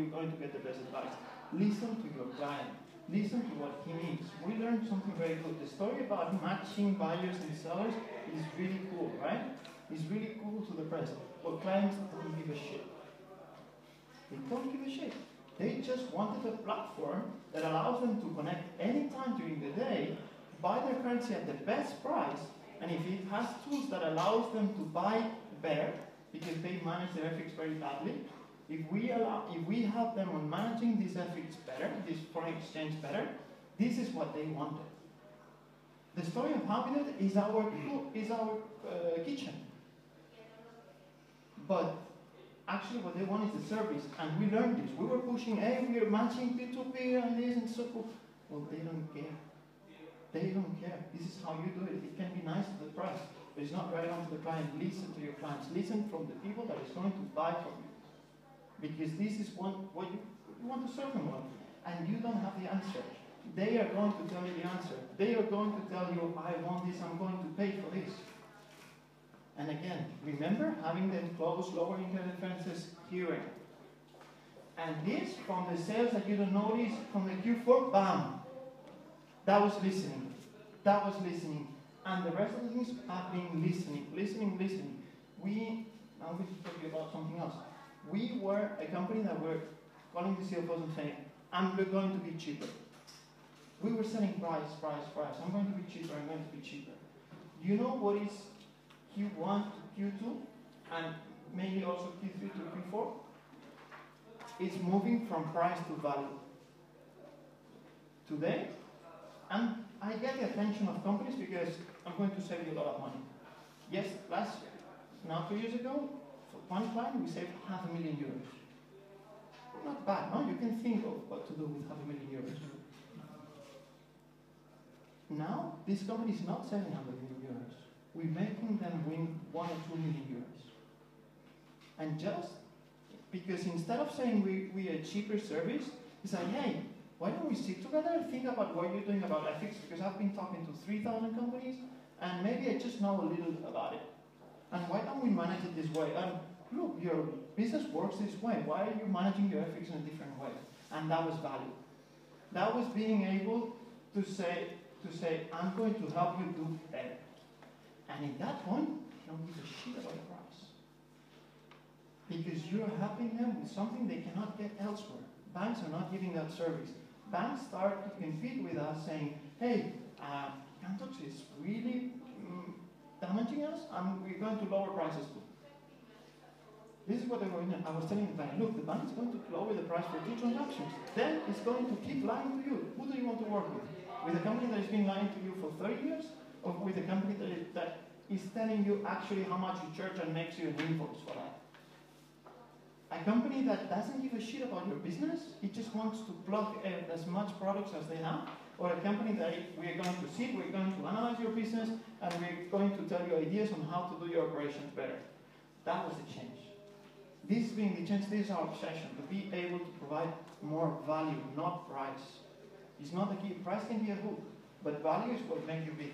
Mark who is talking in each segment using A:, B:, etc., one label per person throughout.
A: you're going to get the best advice. Listen to your client. Listen to what he needs. We learned something very good. The story about matching buyers and sellers is really cool, right? It's really cool to the press. But clients don't give a shit. They don't give a shit. They just wanted a platform that allows them to connect anytime during the day, buy their currency at the best price, and if it has tools that allows them to buy better, because they manage their FX very badly, if we help them on managing this FX better, this foreign exchange better, this is what they wanted. The story of Habitat is our kitchen. But actually what they want is the service, and we learned this. We were pushing, hey, we are matching P2P and this and so cool. Well, they don't care. They don't care. This is how you do it. It can be nice to the price, but it's not right on to the client. Listen to your clients. Listen from the people that is going to buy from you. Because this is what you want to serve them on. And you don't have the answer. They are going to tell you the answer. They are going to tell you, I want this, I'm going to pay for this. And again, remember having them close, lowering their defenses, hearing. And this, from the sales that you don't notice, from the Q4, bam. That was listening. That was listening. And the rest of the things have been listening. Now we should talk about something else. We were a company that were calling the CFOs and saying, I'm going to be cheaper. We were selling price. I'm going to be cheaper. You know what is Q1 to Q2, and maybe also Q3 to Q4? It's moving from price to value. Today, and I get the attention of companies because I'm going to save you a lot of money. Yes, last year, now 2 years ago, for one client we saved €500,000. Not bad, no? You can think of what to do with €500,000. Now, this company is not selling €100,000,000. We're making them win €1 or €2 million. And just because instead of saying we are a cheaper service, it's like, hey, why don't we sit together and think about what you're doing about ethics? Because I've been talking to 3,000 companies, and maybe I just know a little about it. And why don't we manage it this way? And look, your business works this way. Why are you managing your ethics in a different way? And that was value. That was being able to say, I'm going to help you do better. And at that point, you don't give a shit about the price. Because you're helping them with something they cannot get elsewhere. Banks are not giving that service. Banks start to compete with us saying, hey, Kantox is really damaging us, and we're going to lower prices too. This is what I was telling the bank. Look, the bank is going to lower the price for 2 transactions. Then it's going to keep lying to you. Who do you want to work with? With a company that has been lying to you for 30 years? Or with a company that is telling you actually how much you charge and makes you an invoice for that? A company that doesn't give a shit about your business, it just wants to plug as much products as they have, or a company that we are going to sit, we're going to analyze your business, and we're going to tell you ideas on how to do your operations better. That was the change. This being the change, this is our obsession, to be able to provide more value, not price. It's not the key. Price can be a hook, but value is what makes you big.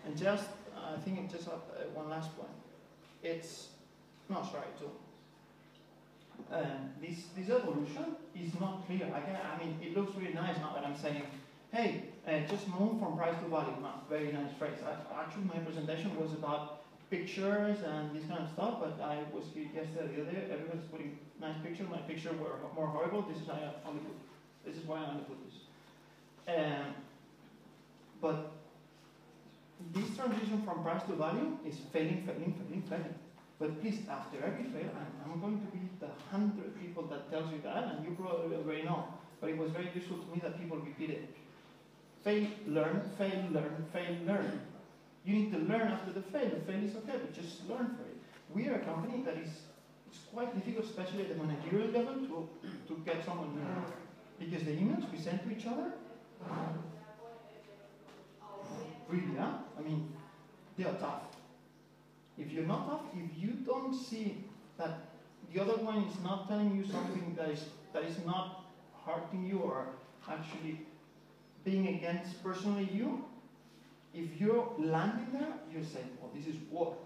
A: And just, I think it's just one last point. This evolution is not clear. I mean, it looks really nice now that I'm saying, hey, just move from price to value. Very nice phrase. Actually, my presentation was about pictures and this kind of stuff, but I was here yesterday, the other day, everybody's putting nice pictures. My pictures were more horrible. This is why I only put this. But this transition from price to value is failing. But please, after every fail, I'm going to be the 100 people that tells you that, and you probably already know. But it was very useful to me that people repeat it. Fail, learn, fail, learn, fail, learn. You need to learn after the fail. The fail is okay, but just learn for it. We are a company that it's quite difficult, especially at the managerial level, to get someone new. Because the emails we send to each other, really, I mean, they are tough. If you're not tough, if you don't see that the other one is not telling you something that is not hurting you or actually being against personally you, if you're landing there, you say, well, this is war.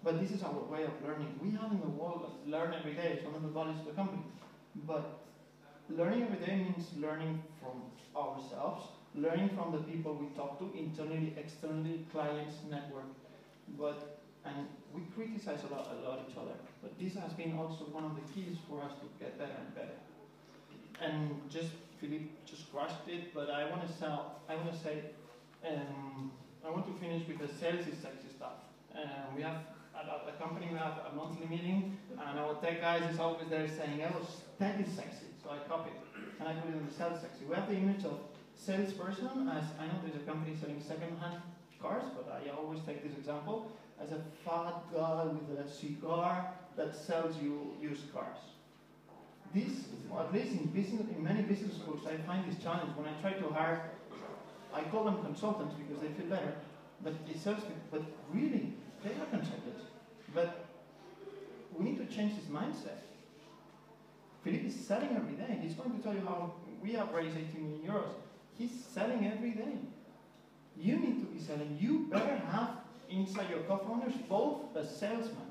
A: But this is our way of learning. We have in the world learn every day. It's one of the values of the company. but learning every day means learning from ourselves, learning from the people we talk to, internally, externally, clients, network. And we criticize a lot each other, but this has been also one of the keys for us to get better and better. And Philippe just crushed it, but I want to finish with the sales is sexy stuff. We have at the company we have a monthly meeting, and our tech guys is always there saying, "Oh, tech is sexy," so I copy it and I put it in the sales sexy. We have the image of salesperson as, I know there's a company selling second-hand cars, but I always take this example as a fat guy with a cigar that sells you used cars. This, at least in many business schools, I find this challenge when I try to hire. I call them consultants because they feel better, but it's salespeople. But really, they are consultants. But we need to change this mindset. Philippe is selling every day. He's going to tell you how we have raised 18 million euros. He's selling every day. You need to be selling. You better have inside your co-founders both a salesman.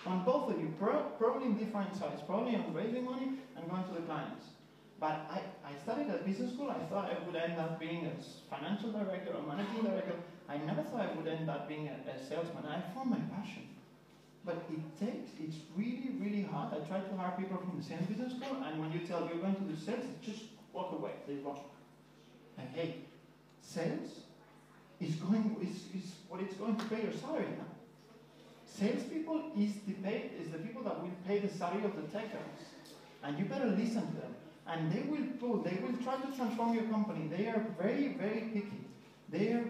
A: On both of you, probably in different sides, probably on raising money and going to the clients. But I studied at business school. I thought I would end up being a financial director or managing director. I never thought I would end up being a salesman. I found my passion. But it's really, really hard. I try to hire people from the same business school, and when you tell you're going to do sales, they just walk away. They run. And hey, sales is what it's going to pay your salary now. Salespeople is the people that will pay the salary of the tech guys. And you better listen to them. And they will try to transform your company. They are very, very picky. They are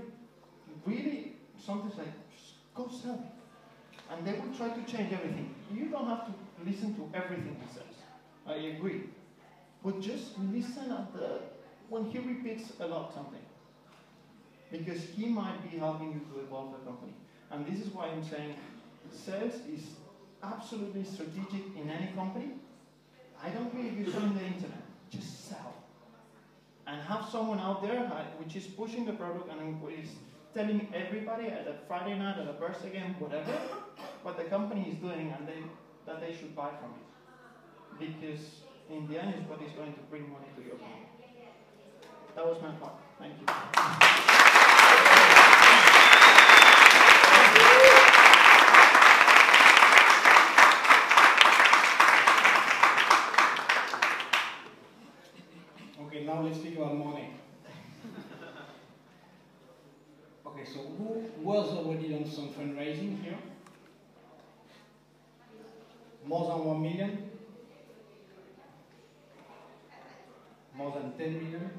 A: really something like, just go sell. And they will try to change everything. You don't have to listen to everything he says. I agree. But just listen when he repeats a lot something. Because he might be helping you to evolve the company. And this is why I'm saying sales is absolutely strategic in any company. I don't care if you're selling the internet. Just sell. And have someone out there which is pushing the product and is telling everybody at a Friday night, at a birthday game, whatever, what the company is doing and that they should buy from it. Because in the end, it's what is going to bring money to your company. That was my part. Thank you.
B: Okay, now let's speak about money. Okay, so who was already on some fundraising here? More than 1 million? More than 10 million?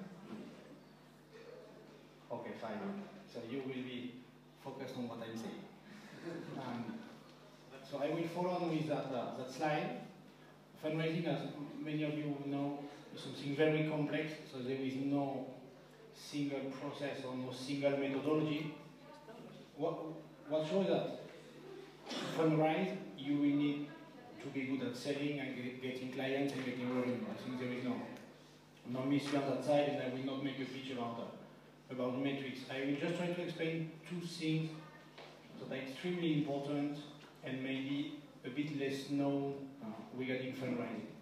B: Okay, fine. So you will be focused on what I'm saying. So I will follow on with that slide. Fundraising, as many of you know, is something very complex, so there is no single process or no single methodology. What shows that to fundraise, you will need to be good at selling and getting clients and getting revenue. I think there is no mystery on that side, and I will not make a pitch about metrics. I will just try to explain two things that are extremely important and maybe a bit less known regarding fundraising.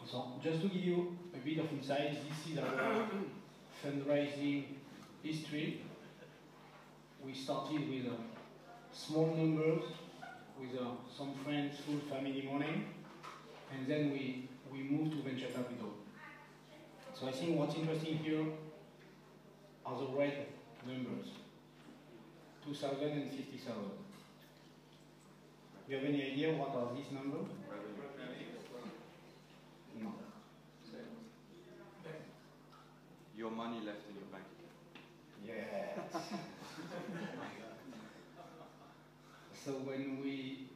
B: So, just to give you a bit of insight, this is our fundraising history. We started with small numbers, with some friends, full family money, and then we moved to venture capital. So I think what's interesting here are the red numbers, 2,000 and 50,000. Do you have any idea what are these numbers? No.
C: Your money left in your bank account.
B: Yes. So when we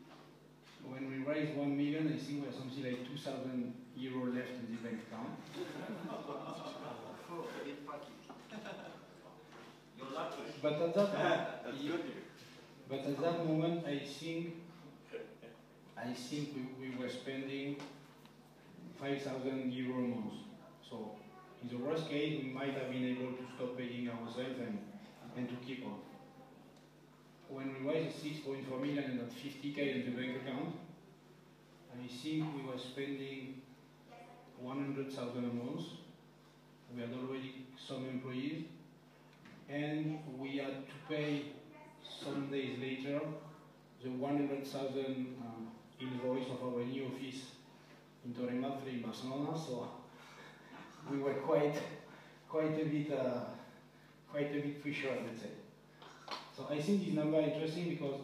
B: raised 1 million, I think we have something like 2,000 euro left in the bank account. But at that moment, I think we were spending 5,000 euro a month. So in the worst case, we might have been able to stop paying ourselves and to keep on. When we raised 6.4 million and had 50k in the bank account, I think we were spending 100,000 a month. We had already some employees, and we had to pay some days later the 100,000 invoice of our new office in Toni and Philippe in Barcelona. So we were quite a bit pressured, let's say. So I think this number is interesting because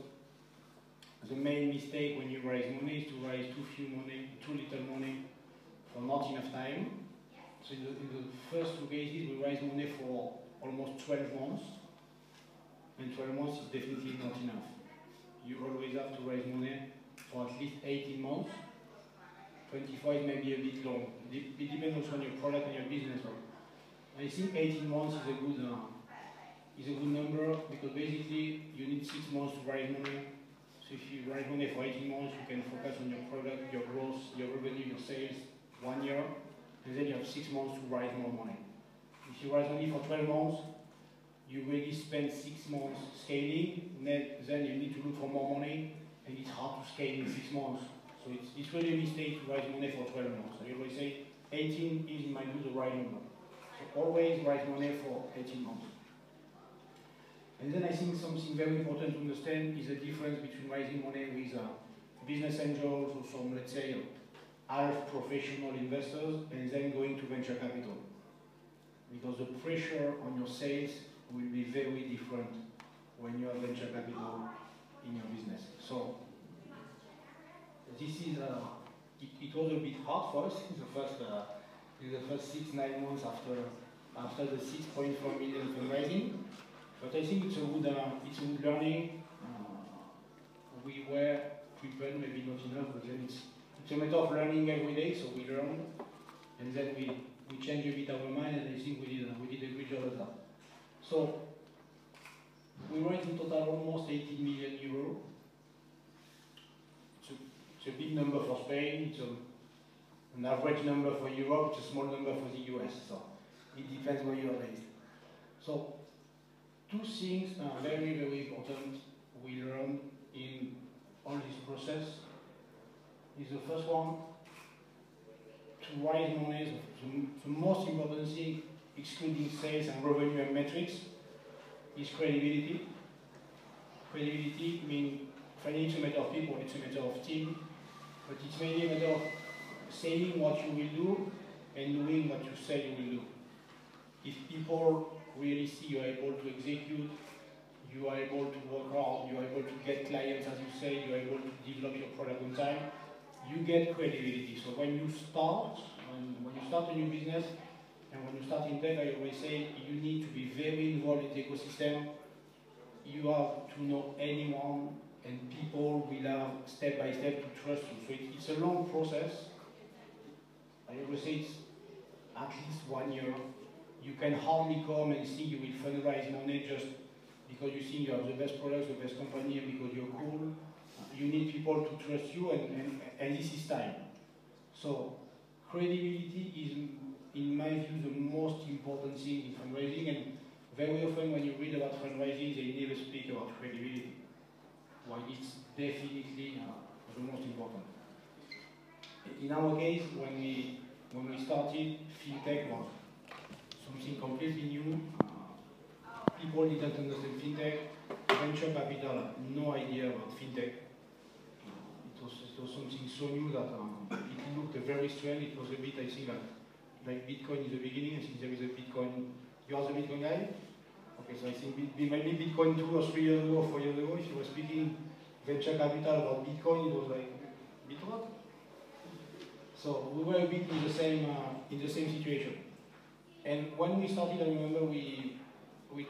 B: the main mistake when you raise money is to raise too little money for not enough time. So in the first two cases, we raised money for almost 12 months, and 12 months is definitely not enough. You always have to raise money for at least 18 months. 25 may be a bit long. It depends also on your product and your business. I think 18 months is a good number because basically you need 6 months to raise money. So if you raise money for 18 months, you can focus on your product, your growth, your revenue, your sales, 1 year, and then you have 6 months to raise more money. If you raise money for 12 months, you really spend 6 months scaling, then you need to look for more money, and it's hard to scale in 6 months. So it's really a mistake to raise money for 12 months. I always say 18 is in my view the right number. So always raise money for 18 months. And then I think something very important to understand is the difference between raising money with business angels or some, let's say, half professional investors and then going to venture capital. Because the pressure on your sales will be very different when you have venture capital in your business. So this is, it was a bit hard for us in the first 6-9 months after the 6.4 million fundraising. But I think it's a good learning. We were prepared, maybe not enough, but then it's a matter of learning every day. So we learn, and then we change a bit our mind, and I think we did a good job of that. So we raised in total almost 80 million euros. It's a big number for Spain. It's an average number for Europe. It's a small number for the US. So it depends where you are based. So two things are very, very important we learned in all this process. Is the first one, to raise money, the most important thing, excluding sales and revenue and metrics, is credibility. Credibility means, finally it's a matter of people, it's a matter of team, but it's mainly a matter of saying what you will do and doing what you say you will do. If people really see you are able to execute, you are able to work hard, you are able to get clients, as you say, you are able to develop your product on time, you get credibility. So when you start a new business, and when you start in tech, I always say you need to be very involved in the ecosystem. You have to know anyone, and people will have step by step to trust you. So it's a long process. I always say it's at least 1 year. You can hardly come and think you will fundraise money just because you think you have the best products, the best company, and because you're cool. You need people to trust you, and this is time. So credibility is, in my view, the most important thing in fundraising, and very often when you read about fundraising, they never speak about credibility. Well, it's definitely the most important. In our case, when we started, fintech was something completely new. People didn't understand fintech. Venture capital had no idea about fintech. It was something so new that it looked very strange. It was a bit, I think, like Bitcoin in the beginning. I think there is a Bitcoin. You are the Bitcoin guy? Okay, so I think maybe Bitcoin 2 or 3 years ago or 4 years ago, if you were speaking venture capital about Bitcoin, it was like, Bitcoin? So we were a bit in the same situation. And when we started, I remember we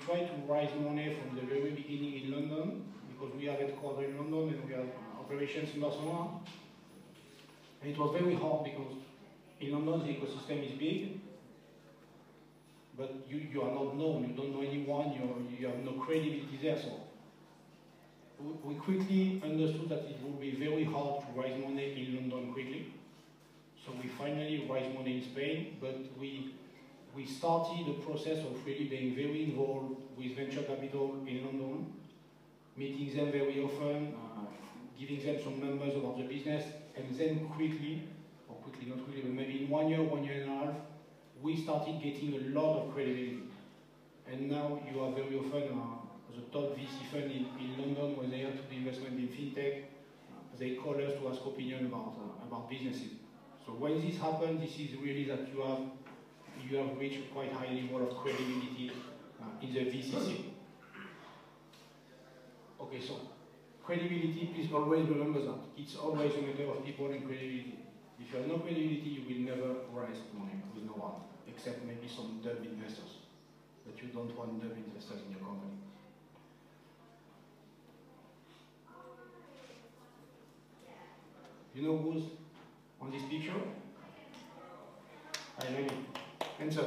B: tried to raise money from the very beginning in London, because we have headquarters in London and we have operations in Barcelona. And it was very hard because in London the ecosystem is big, but you are not known, you don't know anyone, you have no credibility there. So we quickly understood that it would be very hard to raise money in London quickly. So we finally raised money in Spain, but we started the process of really being very involved with venture capital in London, meeting them very often, giving them some numbers about the business, And then quickly, not quickly, but maybe in 1 year, 1.5 years, we started getting a lot of credibility. And now you are very often the top VC fund in London, when they have to do investment in fintech, they call us to ask opinion about businesses. So when this happens, this is really that you have reached a quite high level of credibility in the VC scene. Okay, so credibility, please always remember that. It's always a matter of people and credibility. If you have no credibility, you will never raise money with no one, except maybe some dumb investors. But you don't want dumb investors in your company. You know who's on this picture? Hi, lady. Answer.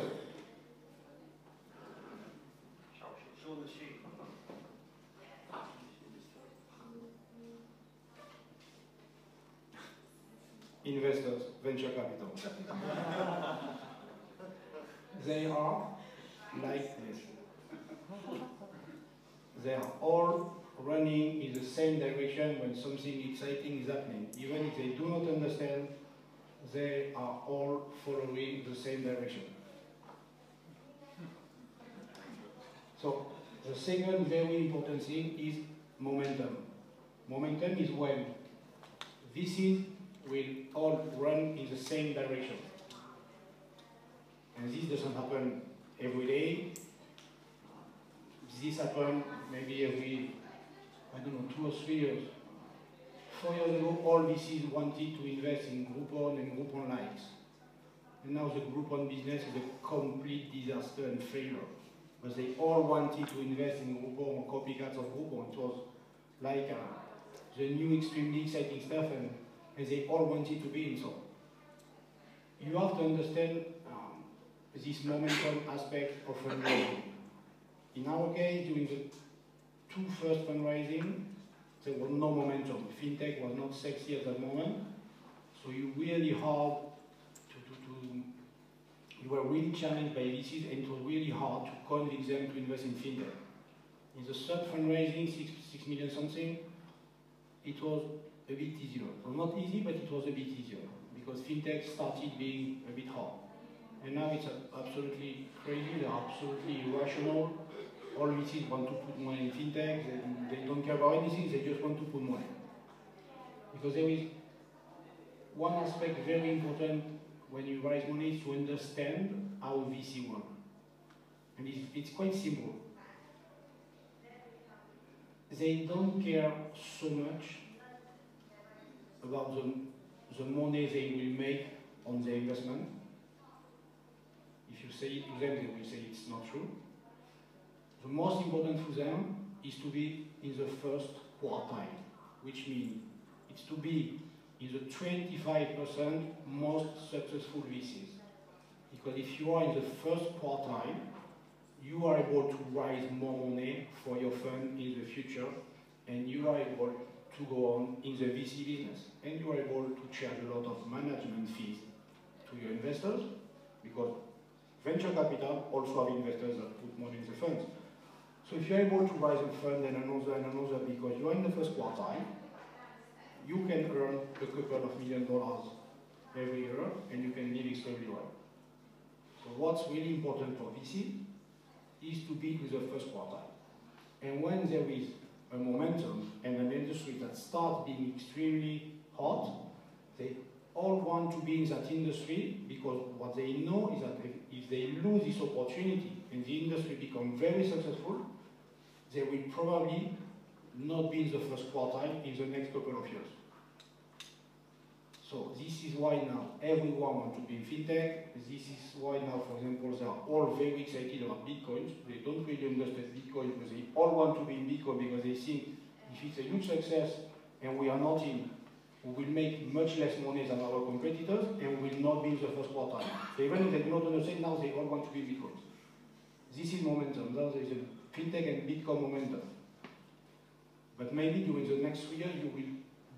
D: Show the sheet.
B: Investors, venture capital. They are like this. They are all running in the same direction when something exciting is happening. Even if they do not understand, they are all following the same direction. So, the second very important thing is momentum. Momentum is when VCs will all run in the same direction. And this doesn't happen every day. This happens maybe every, 2 or 3 years. 4 years ago, all VCs wanted to invest in Groupon and Groupon likes. And now the Groupon business is a complete disaster and failure. But they all wanted to invest in Groupon or copycats of Groupon. It was like the new extremely exciting stuff, and they all wanted to be in. So you have to understand this momentum aspect of fundraising. In our case, during the 2 first fundraising, there was no momentum. Fintech was not sexy at that moment, so you really hard you were really challenged by VCs, and it was really hard to convince them to invest in fintech. In the third fundraising, 6 million something, it was a bit easier. Well, not easy, but it was a bit easier, because fintech started being a bit hard. And now it's absolutely crazy, they're absolutely irrational. All VCs want to put money in fintech, they don't care about anything, they just want to put money. Because there is one aspect very important when you raise money is to understand how VC work. And it's quite simple. They don't care so much about the money they will make on their investment. If you say it to them, they will say it's not true. The most important for them is to be in the first quartile, which means it's to be in the 25% most successful VCs. Because if you are in the first quartile, you are able to raise more money for your fund in the future, and you are able to go on in the VC business. And you are able to charge a lot of management fees to your investors, because venture capital also have investors that put money in the funds. So if you're able to raise a fund and another because you're in the first quartile, you can earn a couple of $1 million every year, and you can live extremely well. So what's really important for VC is to be in the first quartile. And when there is a momentum and an industry that starts being extremely hot, they all want to be in that industry, because what they know is that if they lose this opportunity and the industry becomes very successful, they will probably not be in the first quartile in the next couple of years. So this is why now everyone wants to be in fintech. This is why now, for example, they are all very excited about Bitcoins. They don't really understand Bitcoin, because they all want to be in Bitcoin, because they think if it's a huge success and we are not in, we will make much less money than our competitors, and we will not be in the first quartile. So even if they do not understand, now they all want to be in Bitcoins. This is momentum. Now there is a fintech and Bitcoin momentum. But maybe during the next 3 years, you will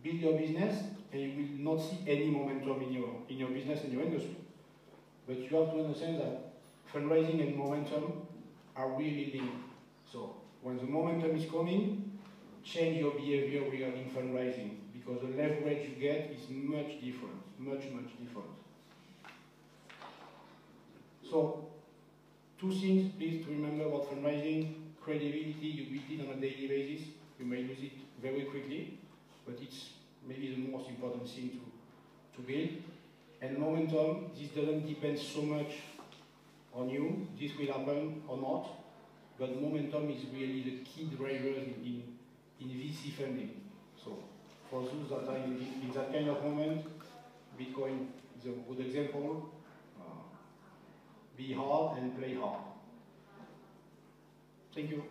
B: build your business and you will not see any momentum in your business and your industry. But you have to understand that fundraising and momentum are really linked. So when the momentum is coming, change your behavior regarding fundraising, because the leverage you get is much different, much different. So, two things please to remember about fundraising: credibility. You build it on a daily basis. You may lose it very quickly, but it's maybe the most important thing to build. And momentum. This doesn't depend so much on you. This will happen or not, but momentum is really the key driver in VC funding. So for those that are in that kind of moment, Bitcoin is a good example. Be hard and play hard. Thank you.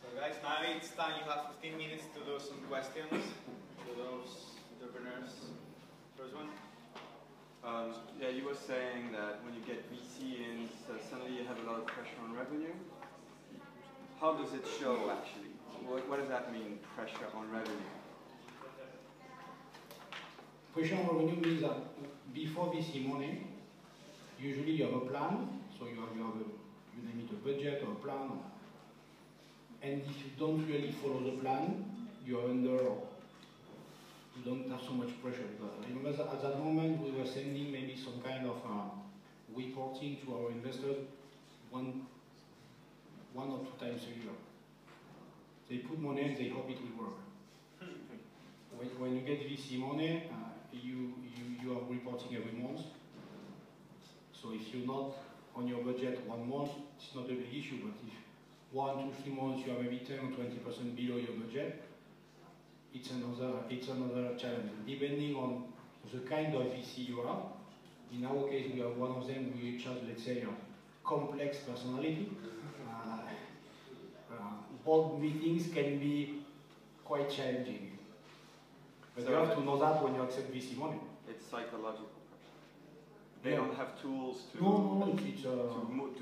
E: So guys, now it's time. You have 15 minutes to do some questions to those entrepreneurs. First one.
C: Yeah, you were saying that when you get VC in, suddenly you have a lot of pressure on revenue. How does it show actually? What does that mean, pressure on revenue?
B: Pressure on revenue means that before VC money, usually you have a plan, so you name it a budget or a plan, and if you don't really follow the plan, you are under, you don't have so much pressure. I remember that at that moment we were sending maybe some kind of reporting to our investors one or two times a year. They put money and they hope it will work. When you get VC money, you are reporting every month. So if you're not on your budget 1 month, it's not a big issue. But if 1, 2, 3 months you are maybe 10 or 20% below your budget, it's another challenge. Depending on the kind of VC you are, in our case we have one of them which has, let's say, a complex personality. Board meetings can be quite challenging. But so you have to know that when you accept VC money.
C: It's psychological pressure. They don't have tools to, do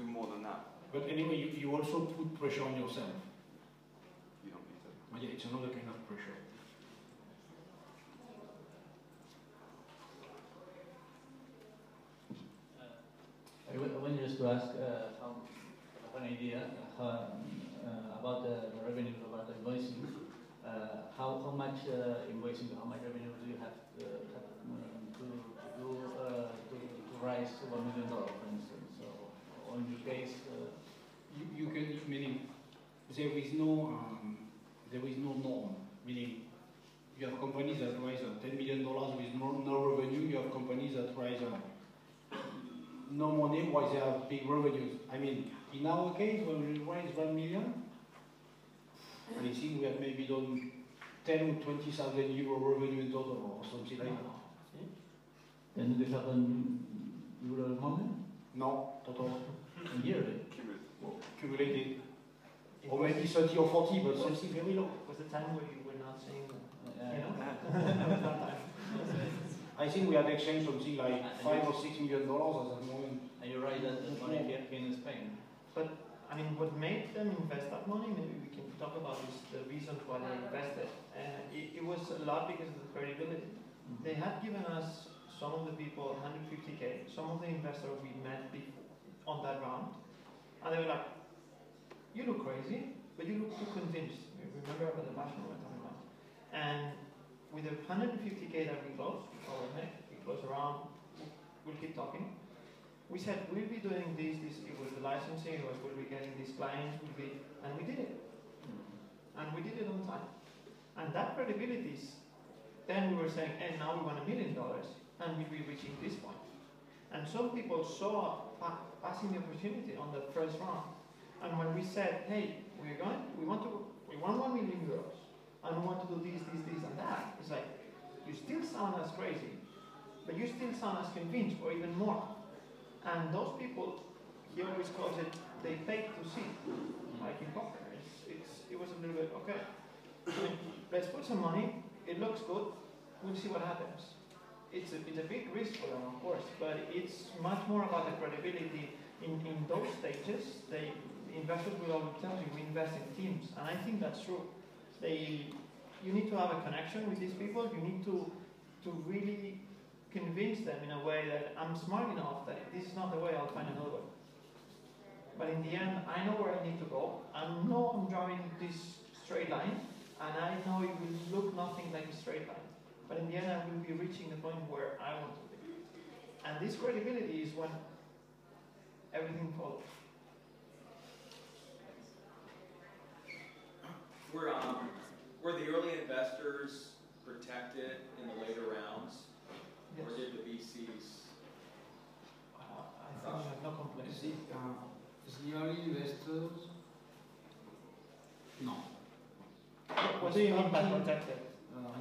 C: more than that.
B: But anyway, you also put pressure on yourself.
C: You don't need that.
B: But yeah, it's another kind of pressure.
F: I want just to ask an idea about the revenue, about the invoicing. How much invoicing, how much revenue do you have to raise $1 million, for instance? So, or in your case,
B: you can, meaning there is no norm. Meaning you have companies that raise $10 million with no revenue. You have companies that raise no money while they have big revenues. I mean, in our case, when we raise 1 million, I think we have maybe done 10 or 20,000 euro revenue in total or something like that.
F: And do you have euro money?
B: No, total.
F: Yearly?
B: Cumulated. Or maybe 30 or 40, but something very low.
A: Was the time where you were not saying
B: I think we had exchanged something like $5 or $6 million at that moment.
F: And you raised that money here in Spain.
A: But I mean, what made them invest that money, maybe we can talk about, is the reasons why they invested. It was a lot because of the credibility. Mm-hmm. They had given us, some of the people, 150K, some of the investors we met before on that round, and they were like, you look crazy, but you look too convinced. Remember about the passion we were talking about. And with the 150K that we closed, we closed around, we'll keep talking. We said, we'll be doing this, it was the licensing, it was we'll be getting these clients, and we did it. And we did it on time. And that credibility is, then we were saying, hey, now we want $1 million, and we'll be reaching this point. And some people saw passing the opportunity on the first round. And when we said, hey, we want 1 million euros, and we want to do this, and that, it's like, you still sound as crazy, but you still sound as convinced, or even more. And those people, he always calls it, they paid to see, like in poker. It was a little bit, okay, let's put some money, it looks good, we'll see what happens. It's a big risk for them, of course, but it's much more about the credibility. In those stages, investors will always tell you, we invest in teams, and I think that's true. You need to have a connection with these people, you need to really convince them in a way that I'm smart enough that if this is not the way, I'll find another way. But in the end, I know where I need to go. I know I'm drawing this straight line, and I know it will look nothing like a straight line. But in the end, I will be reaching the point where I want to be. And this credibility is when everything follows.
G: Were the early investors protected in the later rounds?
A: Yes.
G: Or did the VCs?
A: I think we have no complaints.
B: The early investors? No.
A: What do you mean by protected?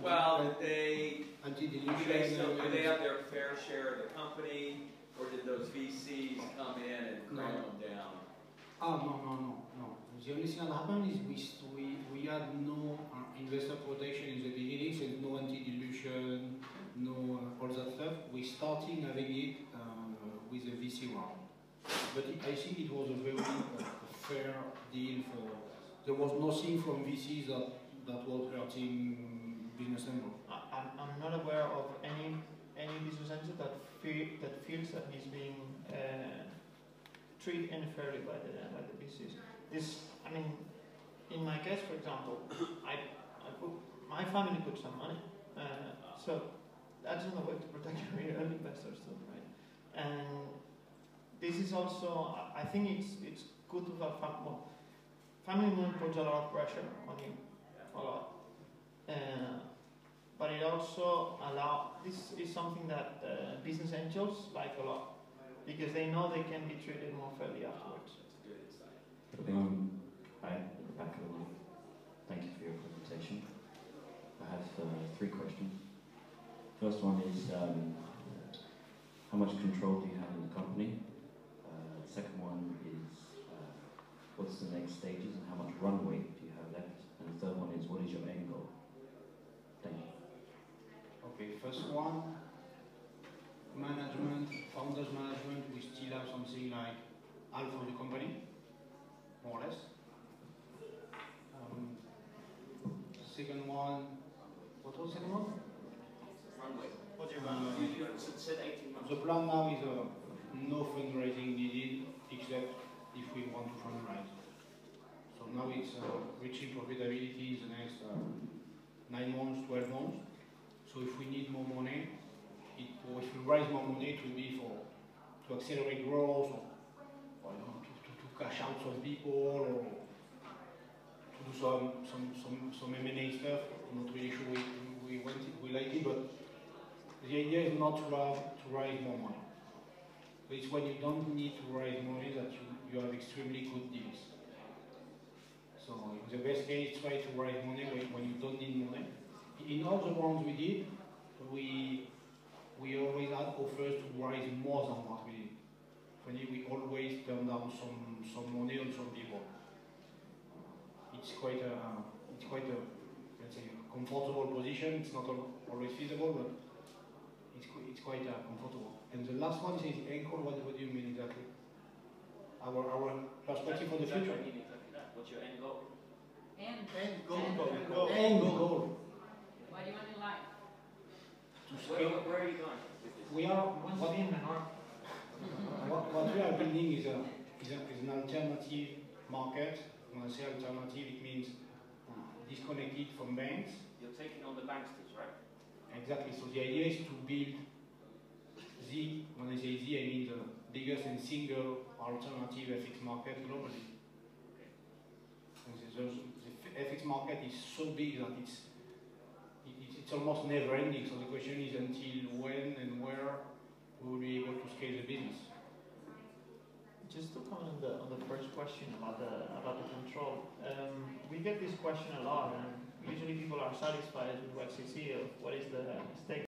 G: Well, did they
B: Anti-dilution.
G: did they have their fair share of the company, or did those VCs come in and cram them down?
B: No. The only thing that happened is we had no investor protection in the beginning, so no anti-dilution, no all that stuff. We started having it with a VC round. But I think it was a very fair deal for. There was nothing from VCs that was hurting business angel.
A: I'm not aware of any business angel that feels that he's being treated unfairly by the VCs. In my case, for example, my family put some money, so that's another way to protect your early investors too, right? And this is also, I think it's good to have family money puts a lot of pressure on you, a lot. But it also this is something that business angels like a lot, because they know they can be treated more fairly afterwards.
G: That's a good insight.
H: Hi, at the back of the line. Thank you for your presentation. I have 3 questions. First one is, how much control do you have in the company? Second one is, what's the next stages and how much runway do you have left? And the third one is, what is your end goal? Thank you.
B: Okay, first one, management, founders management, we still have something like half of the company, more or less. Second one, what was the second one?
G: Runway.
E: What do you
G: You said 18 months.
B: The plan now is no fundraising needed except if we want to fundraise. So now it's reaching profitability in the next 9 months, 12 months. So if we need more money, or if we raise more money, it will be to accelerate growth, or to cash out some people, or to do some M&A stuff. I'm not really sure we like it, but the idea is not to raise more money. So it's when you don't need to raise money that you have extremely good deals. So in the best case, try to raise money when you don't need money. In all the rounds we did, we always had offers to raise more than what we did. Funny, we always turn down some money on some people. It's quite a let's say comfortable position. It's not always feasible, but it's quite comfortable. And the last one is anchor. What do you mean exactly? Our perspective for the future.
G: What's your end goal?
I: End
E: goal.
B: End goal.
I: What do you want in life?
B: To scale.
G: Where are you going with this?
B: We are
A: Want to be in Menorca?
B: what we are building is an alternative market. When I say alternative, it means disconnected from banks.
G: You're taking on the banksters, right?
B: Exactly. So the idea is to build when I say I mean the biggest and single alternative FX market globally.
G: Okay.
B: And the FX market is so big that it's almost never ending. So the question is until when and where we will be able to scale the business.
A: Just to comment on the first question about the control, we get this question a lot, and usually people are satisfied with what they see of what is the stake